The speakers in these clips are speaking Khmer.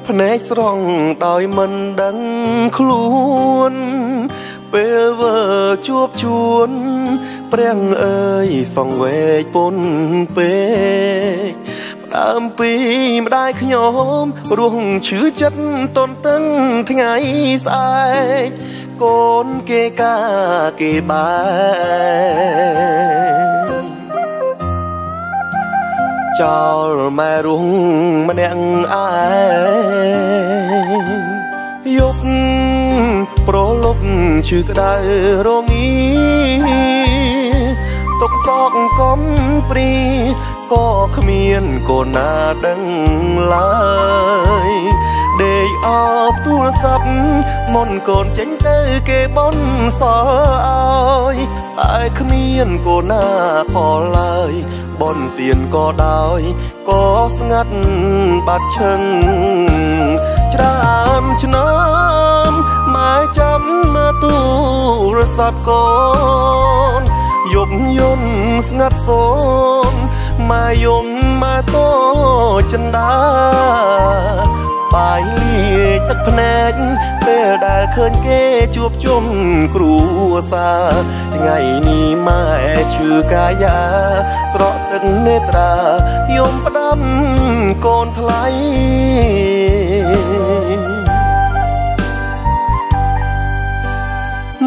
ភ្នែកស្រង់ដោយមិនដឹងខ្លួនពេលវើជួបជួនព្រះអើយសង្វេគពុនពេកដើមពីម្ដាយខ្ញុំរស់ឈឺចិត្តតនតឹងថ្ងៃស្អែកកូនគេកាគេបែចោលម៉ែរុងម្នាក់ឯងយប់ប្រលប់ឈឺក្តៅរងាទុកសោកកំព្រីក៏គ្មានកូនណាដឹងឡើយដេកអបទូរស័ព្ទមុនកូនចេញទៅគេបនសល់ឲ្យតែគ្មានកូនណាខលឡើយបនទៀនក៏ដោយក៏ស្ងាត់បាត់ឈឹងច្រើនឆ្នាំម៉ែចាំមកទូរស័ព្ទកូនយប់យន់ស្ងាត់សូនម៉ែយំម៉ែតូចិនដាបាយលាយទឹកភ្នែកពេលដែលឃើញគេជួបជុំគ្រួសារថ្ងៃនេះម៉ែឈឺកាយាស្រក់ទឹកនេត្រាយំផ្ដាំកូនថ្លៃ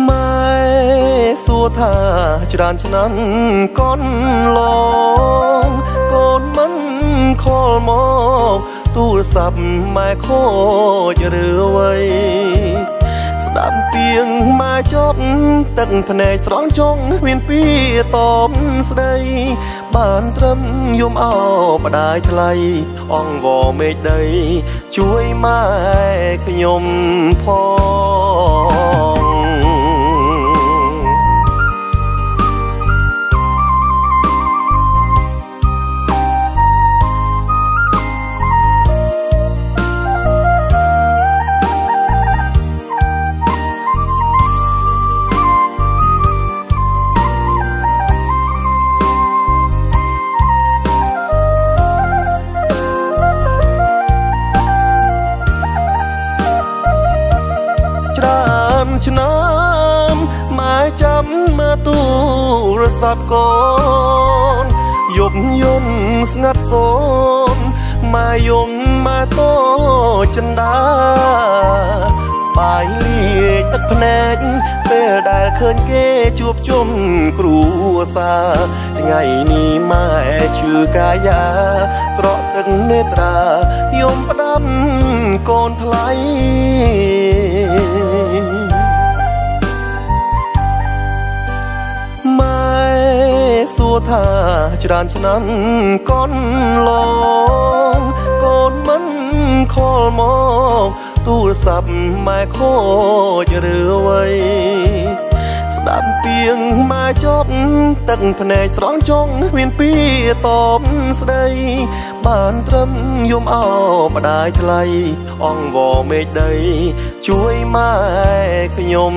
ម៉ែសួរថាច្រើនឆ្នាំកូនឡងកូនមិនខលមកទូរស័ព្ទម៉ែខូចឬអ្វីស្ដាប់ពីងម៉ែចប់ទឹកភ្នែកស្រង់ចុងមានពីតបស្ដីបានត្រឹមយំអោបដាយថ្លៃអង្វរមេឃដីជួយម៉ែខ្ញុំផងឆ្នាំម៉ែចាំមកទូរស័ព្ទកូនយប់យន់ស្ងាត់សូនម៉ែយំម៉ែតូចិនដាបាយលាយទឹកភ្នែកពេលដែលឃើញគេជួបជុំគ្រួសារថ្ងៃនេះម៉ែឈឺកាយាស្រក់ទឹកនេត្រាយំផ្ដាំកូនថ្លៃសួរថាច្រើនឆ្នាំកូនឡងកូនមិនខលមកទូរស័ព្ទម៉ែខូចឬអ្វីស្ដាប់ពីងម៉ែចប់ទឹកភ្នែកស្រង់ចុងមានពីតបស្ដីបានត្រឹមយំអោបដាយថ្លៃអង្វរមេឃដីជួយម៉ែខ្ញុំ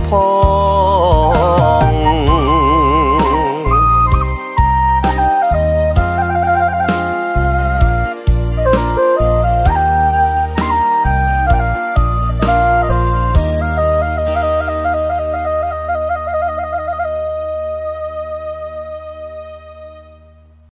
ផង